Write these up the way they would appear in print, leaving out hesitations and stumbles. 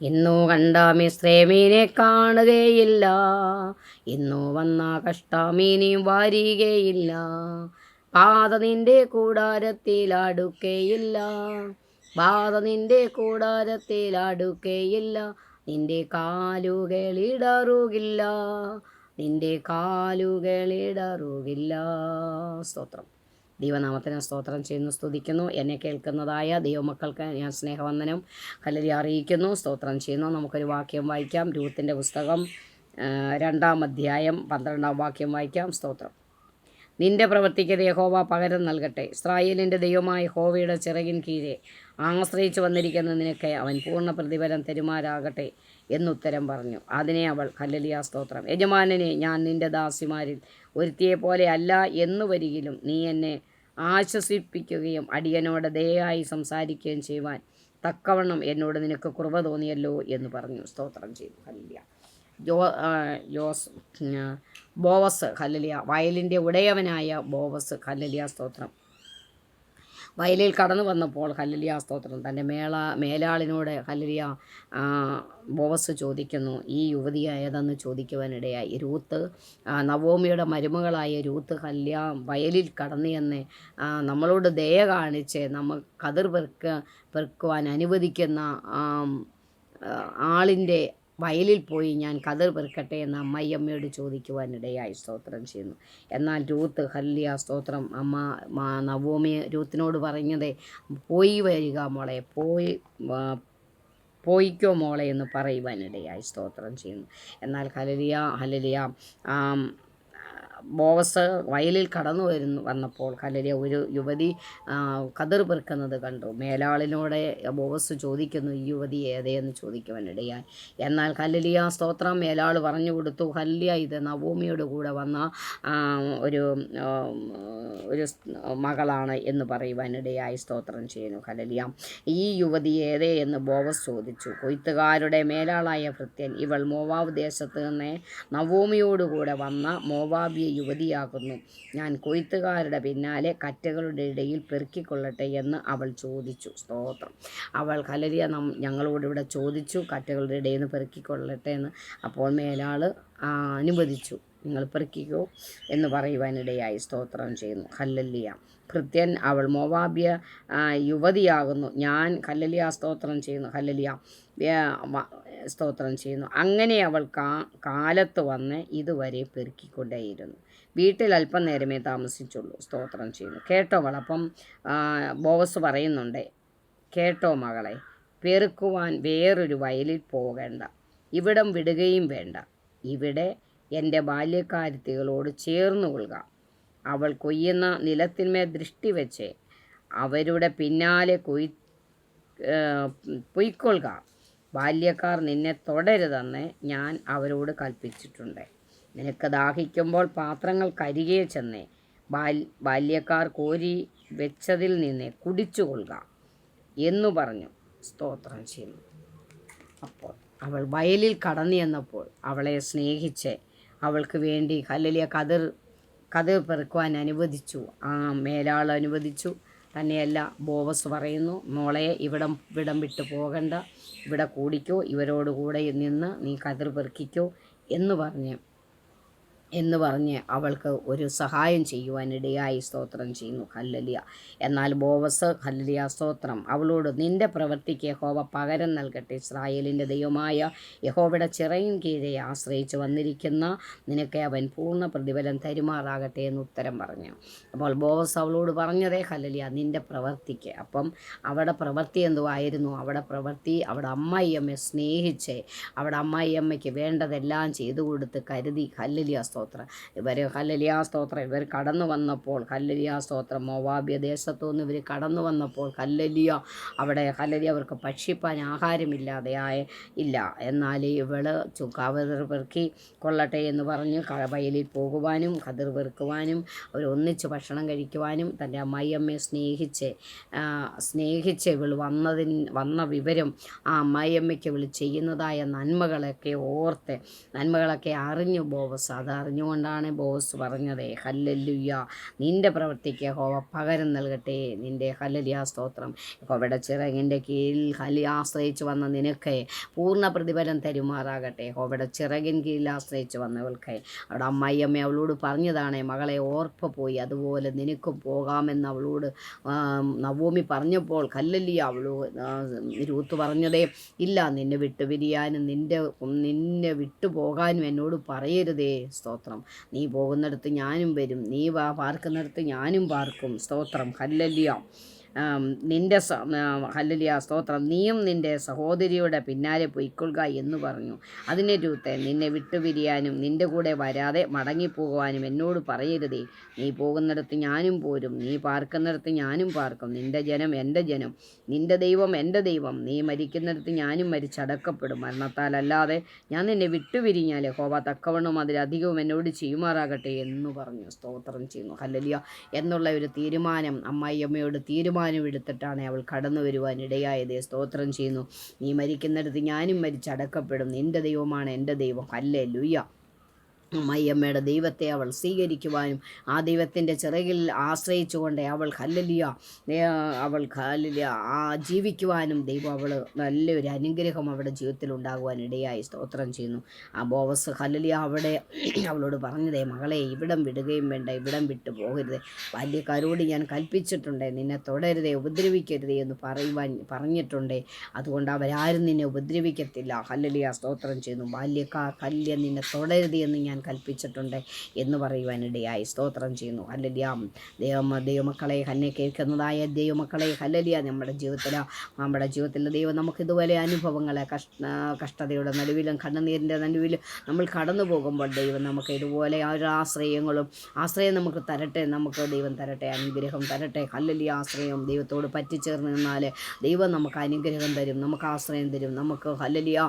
ഇന്നു കണ്ട മിശ്രമീനെ കാണുകയില്ല, ഇന്നു വന്ന കഷ്ടമീനിയും വാരികയില്ല. പാത നിന്റെ കൂടാരത്തിൽ അടുക്കയില്ല, പാത നിന്റെ കൂടാരത്തിൽ അടുക്കയില്ല. നിന്റെ കാലുകളിടറുകില്ല, നിന്റെ കാലുകളിടറുകില്ല. സ്തോത്രം. ദൈവനാമത്തിന് സ്തോത്രം ചെയ്യുന്നു, സ്തുതിക്കുന്നു. എന്നെ കേൾക്കുന്നതായ ദൈവമക്കൾക്ക് ഞാൻ സ്നേഹവന്ദനം ഹല്ലേലൂയ അറിയിക്കുന്നു, സ്തോത്രം ചെയ്യുന്നു. നമുക്കൊരു വാക്യം വായിക്കാം. രൂത്തിൻ്റെ പുസ്തകം 2-ാം അധ്യായം 12-ാം വാക്യം വായിക്കാം. സ്തോത്രം. നിന്റെ പ്രവൃത്തിക്ക് യഹോവ പകരം നൽകട്ടെ. ഇസ്രായേലിൻ്റെ ദൈവമായ യഹോവയുടെ ചിറകിൻ കീഴെ ആശ്രയിച്ചു വന്നിരിക്കുന്ന നിനക്ക് അവൻ പൂർണ്ണ പ്രതിഫലം തരുമാറാകട്ടെ എന്നുത്തരം പറഞ്ഞു. അതിനെ അവൾ ഹല്ലേലൂയ സ്തോത്രം. യജമാനനെ, ഞാൻ നിന്റെ ദാസിമാരിൽ ഒരുത്തിയെപ്പോലെ അല്ല എന്നു വരികിലും നീ എന്നെ ആശ്വസിപ്പിക്കുകയും അടിയനോട് ദയയായി സംസാരിക്കുകയും ചെയ്യുവാൻ തക്കവണ്ണം എന്നോട് നിനക്ക് കൃപ തോന്നിയല്ലോ എന്ന് പറഞ്ഞു. സ്തോത്രം ചെയ്തു. ഹല്ലേലൂയ. ബോവസ് ഹല്ലേലൂയ, വയലിൻ്റെ ഉടയവനായ ബോവസ് ഹല്ലേലൂയ സ്തോത്രം. വയലിൽ കടന്നു വന്നപ്പോൾ ഹല്ലേലൂയ സ്തോത്രം തൻ്റെ മേലാളിനോട് ഹല്ലേലൂയ ബോവസ് ചോദിക്കുന്നു, ഈ യുവതി ഏതെന്ന് ചോദിക്കുവാനിടയായി. രൂത്ത്, നവോമിയുടെ മരുമകളായ രൂത്ത് ഹല്ലേലൂയ വയലിൽ കടന്നു എന്ന് നമ്മളോട് ദയ കാണിച്ച് കതിർ പെറുക്കുവാൻ അനുവദിക്കുന്ന ആളിൻ്റെ വയലിൽ പോയി ഞാൻ കതിർ പെറുക്കട്ടെ എന്ന് അമ്മയമ്മയോട് ചോദിക്കുവാനിടയായി. സ്തോത്രം ചെയ്യുന്നു. എന്നാൽ രൂത്ത് ഹല്ലേലൂയ സ്തോത്രം നവോമി രൂത്തിനോട് പറഞ്ഞത്, പോയി വരിക മോളെ, പോയിക്കോ മോളെ എന്ന് പറയുവാനിടയായി. സ്തോത്രം ചെയ്യുന്നു. എന്നാൽ ഹല്ലേലൂയ ബോവസ് വയലിൽ കടന്നു വന്നപ്പോൾ ഹല്ലേലൂയ ഒരു യുവതി കതിർ പെറുക്കുന്നത് കണ്ടു. മേലാളിനോട് ബോവസ് ചോദിക്കുന്നു, ഈ യുവതി ഏതേന്ന് ചോദിക്കുവാനിടയായി. എന്നാൽ ഹല്ലേലൂയ സ്തോത്രം മേലാൾ പറഞ്ഞു കൊടുത്തു, ഹല്ലേലൂയ ഇത് നവോമിയോട് കൂടെ വന്ന ഒരു മകളാണ് എന്ന് പറയുവാനിടയായി. സ്തോത്രം ചെയ്യുന്നു. ഹല്ലേലൂയ. ഈ യുവതി ഏതേ എന്ന് ബോവസ് ചോദിച്ചു. കൊയ്ത്തുകാരുടെ മേലാളായ ഭൃത്യൻ, ഇവൾ മോവാബ് ദേശത്ത് നിന്ന് നവോമിയോടുകൂടെ വന്ന മോവാബിയ യുവതിയാകുന്നു. ഞാൻ കൊയ്ത്തുകാരുടെ പിന്നാലെ കറ്റകളുടെ ഇടയിൽ പെറുക്കിക്കൊള്ളട്ടെ എന്ന് അവൾ ചോദിച്ചു. സ്തോത്രം. അവൾ ഹല്ലേലൂയ ഞങ്ങളോടിവിടെ ചോദിച്ചു, കറ്റകളുടെ ഇടയിൽ നിന്ന് പെറുക്കിക്കൊള്ളട്ടെ എന്ന്. അപ്പോൾ മേലാൾ അനുവദിച്ചു, നിങ്ങൾ പെറുക്കിക്കോ എന്ന് പറയുവാനിടയായി. സ്തോത്രം ചെയ്യുന്നു. ഹല്ലേലൂയ. ഭൃത്യൻ, അവൾ മോവാബ്യ യുവതിയാകുന്നു. ഞാൻ ഹല്ലേലൂയ സ്തോത്രം ചെയ്യുന്നു. ഹല്ലേലൂയ സ്തോത്രം ചെയ്യുന്നു. അങ്ങനെ അവൾ കാലത്ത് വന്ന് ഇതുവരെ പെറുക്കിക്കൊണ്ടേയിരുന്നു. വീട്ടിൽ അല്പം നേരമേ താമസിച്ചുള്ളൂ. സ്തോത്രം ചെയ്യുന്നു. കേട്ടോ അവൾ. അപ്പം ബോവസ് പറയുന്നുണ്ട്, കേട്ടോ മകളെ, പെറുക്കുവാൻ വേറൊരു വയലിൽ പോകേണ്ട, ഇവിടം വിടുകയും വേണ്ട. ഇവിടെ എൻ്റെ ബാല്യക്കാരത്തികളോട് ചേർന്നു കൊള്ളുക. അവൾ കൊയ്യുന്ന നിലത്തിന്മേൽ ദൃഷ്ടി വെച്ച് അവരുടെ പിന്നാലെ പൊയ്ക്കൊള്ളുക. ബാല്യക്കാർ നിന്നെ തൊടരുതെന്ന് ഞാൻ അവരോട് കൽപ്പിച്ചിട്ടുണ്ട്. നിനക്ക് ദാഹിക്കുമ്പോൾ പാത്രങ്ങൾക്കരികെ ചെന്ന് ബാല്യക്കാർ കോരി വെച്ചതിൽ നിന്ന് കുടിച്ചുകൊള്ളുക എന്നു പറഞ്ഞു. സ്തോത്രം ചെയ്യുന്നു. അപ്പോൾ അവൾ വയലിൽ കടന്നു ചെന്നപ്പോൾ അവളെ സ്നേഹിച്ച് അവൾക്ക് വേണ്ടി ഹല്ലേലൂയ കതിർ പെറുക്കുവാൻ അനുവദിച്ചു. മേലാൾ അനുവദിച്ചു. തന്നെയല്ല, ബോവസ് പറയുന്നു, മോളെ ഇവിടം വിട്ടു പോകണ്ട, ഇവിടെ കൂടിക്കോ, ഇവരോട് കൂടെ നിന്ന് നീ കതിർ പെറുക്കിക്കോ എന്ന് പറഞ്ഞ് അവൾക്ക് ഒരു സഹായം ചെയ്യുവാനിടയായി. സ്തോത്രം ചെയ്യുന്നു. ഹല്ലേലൂയ. എന്നാൽ ബോവസ് ഹല്ലേലൂയ സ്തോത്രം അവളോട്, നിന്റെ പ്രവൃത്തിക്ക് യഹോവ പകരം നൽകട്ടെ. ഇസ്രായേലിൻ്റെ ദൈവമായ യഹോവയുടെ ചിറകിൻ കീഴെ ആശ്രയിച്ച് വന്നിരിക്കുന്ന നിനക്ക് അവൻ പൂർണ്ണ പ്രതിഫലം തരുമാറാകട്ടെ എന്ന് ഉത്തരം പറഞ്ഞു. അപ്പോൾ ബോവസ് അവളോട് പറഞ്ഞതേ ഹല്ലേലൂയ നിന്റെ പ്രവൃത്തിക്ക്. അപ്പം അവിടെ പ്രവൃത്തി എന്തുവായിരുന്നു? അവിടെ പ്രവൃത്തി അവിടെ അമ്മായിയമ്മയെ സ്നേഹിച്ച് അവിടെ അമ്മായിയമ്മയ്ക്ക് വേണ്ടതെല്ലാം ചെയ്തു കൊടുത്ത് കരുതി. ഹല്ലേലൂയ സ്തോത്രം. ഹല്ലേലൂയ സ്തോത്രം ഇവർ കടന്നു വന്നപ്പോൾ ഹല്ലേലൂയ സ്തോത്രം മോവാബ്യ ദേശത്തുനിന്ന് ഇവർ കടന്നു വന്നപ്പോൾ ഹല്ലേലൂയ അവിടെ ഹല്ലേലൂയ അവർക്ക് ഭക്ഷിപ്പാൻ ആഹാരമില്ലാതെ ഇല്ല. എന്നാൽ ഇവൾ കതിർ പെറുക്കി കൊള്ളട്ടെ എന്ന് പറഞ്ഞ് വയലിൽ പോകുവാനും കതിർ പെറുക്കുവാനും അവരൊന്നിച്ച് ഭക്ഷണം കഴിക്കുവാനും തൻ്റെ അമ്മായിയമ്മയെ സ്നേഹിച്ച് ഇവൾ വന്ന വിവരം ആ അമ്മായിയമ്മയ്ക്ക് ഇവൾ ചെയ്യുന്നതായ നന്മകളൊക്കെ അറിഞ്ഞു ബോവസ്. അറിഞ്ഞുകൊണ്ടാണ് ബോസ് പറഞ്ഞത്. ഹല്ലേലൂയ. നിൻ്റെ പ്രവൃത്തിക്ക് യഹോവ പകരം നൽകട്ടെ. നിൻ്റെ ഹല്ലേലൂയ സ്തോത്രം. യഹോവയുടെ ചിറകിൻ്റെ കീഴിൽ ആശ്രയിച്ച് വന്ന നിനക്ക് പൂർണ്ണ പ്രതിഫലം തരുമാറാകട്ടെ. യഹോവയുടെ ചിറകിൻ കീഴിൽ ആശ്രയിച്ച് വന്നവൾക്ക് അവിടെ അമ്മായിയമ്മ അവളോട് പറഞ്ഞതാണ്, മകളെ ഓർപ്പ് പോയി, അതുപോലെ നിനക്കും പോകാമെന്ന് അവളോട് നവോമി പറഞ്ഞപ്പോൾ ഹല്ലേലൂയ രൂത്ത് പറഞ്ഞതേ ഇല്ല, നിന്നെ വിട്ടുപിരിയാനും നിന്നെ വിട്ടുപോകാനും എന്നോട് പറയരുതേ. സ്തോത്രം. നീ പോകുന്നിടത്ത് ഞാനും വരും, നീ പാർക്കുന്നിടത്ത് ഞാനും പാർക്കും. സ്തോത്രം. ഹല്ലേലൂയ. നിൻ്റെ ഹല്ലേലൂയ സ്തോത്രം. നീയും നിൻ്റെ സഹോദരിയുടെ പിന്നാലെ പൊയ്ക്കൊള്ളുക എന്ന് പറഞ്ഞു. അതിനെ രൂത്ത്, നിന്നെ വിട്ടുപിരിയാനും നിൻ്റെ കൂടെ വരാതെ മടങ്ങിപ്പോകുവാനും എന്നോട് പറയരുതേ. നീ പോകുന്നിടത്ത് ഞാനും പോരും, നീ പാർക്കുന്നിടത്ത് ഞാനും പാർക്കും. നിൻ്റെ ജനം എൻ്റെ ജനം, നിൻ്റെ ദൈവം എൻ്റെ ദൈവം. നീ മരിക്കുന്നിടത്ത് ഞാനും മരിച്ചടക്കപ്പെടും. മരണത്താൽ അല്ലാതെ ഞാൻ നിന്നെ വിട്ടുപിരിഞ്ഞാൽ യഹോവ തക്കവണ്ണം അതിലധികവും എന്നോട് ചെയ്യുമാറാകട്ടെ എന്ന് പറഞ്ഞു. സ്തോത്രം ചെയ്യുന്നു. ഹല്ലേലൂയ എന്നുള്ള ഒരു തീരുമാനം അമ്മായിയമ്മയോട് എടുത്തിട്ടാണ് അവൾ കടന്നു വരുവാൻ ഇടയായത്. സ്തോത്രം ചെയ്യുന്നു. നീ മരിക്കുന്നിടത്ത് ഞാനും മരിച്ചടക്കപ്പെടും, നിൻ്റെ ദൈവമാണ് എൻ്റെ ദൈവം. ഹല്ലേലൂയ. അമ്മയമ്മയുടെ ദൈവത്തെ അവൾ സ്വീകരിക്കുവാനും ആ ദൈവത്തിൻ്റെ ചിറകിൽ ആശ്രയിച്ചുകൊണ്ട് അവൾ ഹല്ലേലൂയ ജീവിക്കുവാനും ദൈവം നല്ലൊരു അനുഗ്രഹം അവളുടെ ജീവിതത്തിൽ ഉണ്ടാകുവാൻ ഇടയായി. സ്തോത്രം ചെയ്യുന്നു. ആ ബോവസ് ഹല്ലേലൂയ അവളോട് പറഞ്ഞതേ, മകളെ ഇവിടം വിടുകയും വേണ്ട, ഇവിടം വിട്ടു പോകരുത്. ബാല്യക്കാരോട് ഞാൻ കൽപ്പിച്ചിട്ടുണ്ട്, നിന്നെ തുടരുതേ, ഉപദ്രവിക്കരുതേ എന്ന് പറഞ്ഞിട്ടുണ്ട്. അതുകൊണ്ട് അവരാരും നിന്നെ ഉപദ്രവിക്കത്തില്ല. ഹല്ലേലൂയ സ്തോത്രം ചെയ്യുന്നു. ബാല്യക്കാർ നിന്നെ തുടരുതേ എന്ന് ഞാൻ കൽപ്പിച്ചിട്ടുണ്ട് എന്ന് പറയുവാനിടയായി. സ്തോത്രം ചെയ്യുന്നു. ഹല്ലേലൂയ. ദൈവമക്കളെ, എന്നെ കേൾക്കുന്നതായ ദൈവമക്കളെ, ഹല്ലേലൂയ നമ്മുടെ ജീവിതത്തിൽ ദൈവം നമുക്ക് ഇതുപോലെ അനുഭവങ്ങളെ കഷ്ടതയുടെ നടുവിലും കണ്ണുനീരിൻ്റെ നടുവിലും നമ്മൾ കടന്നു പോകുമ്പോൾ ദൈവം നമുക്ക് ഇതുപോലെ ഒരു ആശ്രയം നമുക്ക് തരട്ടെ. നമുക്ക് ദൈവം തരട്ടെ, അനുഗ്രഹം തരട്ടെ. ഹല്ലേലൂയ. ആശ്രയം ദൈവത്തോട് പറ്റിച്ചേർന്ന് നിന്നാൽ ദൈവം നമുക്ക് അനുഗ്രഹം തരും, നമുക്ക് ആശ്രയം തരും. നമുക്ക് ഹല്ലേലൂയ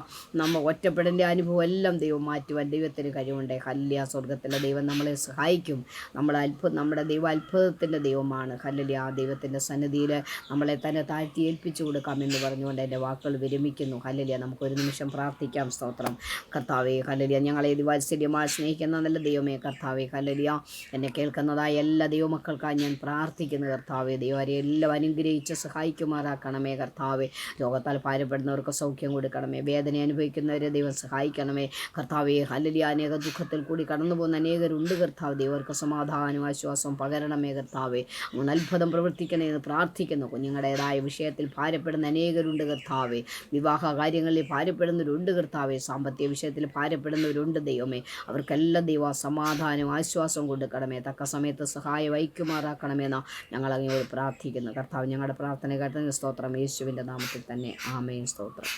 ഒറ്റപ്പെടേണ്ട അനുഭവം എല്ലാം ദൈവം മാറ്റുവാൻ ദൈവത്തിന് കഴിവുണ്ട്. ഹല്ലേലൂയ. സ്വർഗ്ഗത്തിലെ ദൈവം നമ്മളെ സഹായിക്കും. നമ്മുടെ ദൈവം അത്ഭുതത്തിൻ്റെ ദൈവമാണ്. ഹല്ലേലൂയ. ആ ദൈവത്തിൻ്റെ സന്നിധിയിൽ നമ്മളെ തന്നെ താഴ്ത്തി ഏൽപ്പിച്ചു കൊടുക്കാമെന്ന് പറഞ്ഞുകൊണ്ട് എൻ്റെ വാക്കുകൾ വിരമിക്കുന്നു. ഹല്ലേലൂയ. നമുക്കൊരു നിമിഷം പ്രാർത്ഥിക്കാം. സ്തോത്രം. കർത്താവേ, ഹല്ലേലൂയ. ഞങ്ങളെ വാത്സല്യമായി സ്നേഹിക്കുന്ന നല്ല ദൈവമേ കർത്താവേ, ഹല്ലേലൂയ. എന്നെ കേൾക്കുന്നതായ എല്ലാ ദൈവമക്കൾക്കായി ഞാൻ പ്രാർത്ഥിക്കുന്നു കർത്താവേ. ദൈവരെ എല്ലാം അനുഗ്രഹിച്ച് സഹായിക്കുമാറാക്കണമേ കർത്താവേ. രോഗത്താൽ ഭാരപ്പെടുന്നവർക്ക് സൗഖ്യം കൊടുക്കണമേ. വേദന അനുഭവിക്കുന്നവരെ ദൈവം സഹായിക്കണമേ കർത്താവേ. ഹല്ലേലൂയ. അനേക ദുഃഖത്തിൽ കൂടി കടന്നു പോകുന്ന അനേകരുണ്ട് കർത്താവ്. ദൈവർക്ക് സമാധാനവും ആശ്വാസവും പകരണമേ കർത്താവേ. അങ്ങ് അത്ഭുതം പ്രവർത്തിക്കണമെന്ന് പ്രാർത്ഥിക്കുന്നു. കുഞ്ഞുങ്ങളുടേതായ വിഷയത്തിൽ ഭാരപ്പെടുന്ന അനേകരുണ്ട് കർത്താവേ. വിവാഹ കാര്യങ്ങളിൽ ഭാരപ്പെടുന്നവരുണ്ട് കർത്താവേ. സാമ്പത്തിക വിഷയത്തിൽ ഭാരപ്പെടുന്നവരുണ്ട് ദൈവമേ. അവർക്കെല്ലാം ദൈവ സമാധാനവും ആശ്വാസവും കൊടുക്കണമേ. തക്ക സമയത്ത് സഹായം വഹിക്കുമാറാക്കണമെന്ന് ഞങ്ങൾ അങ്ങയോട് പ്രാർത്ഥിക്കുന്നു കർത്താവ്. ഞങ്ങളുടെ പ്രാർത്ഥന കേട്ടതിന് സ്തോത്രം. യേശുവിൻ്റെ നാമത്തിൽ തന്നെ ആമേൻ. സ്തോത്രം.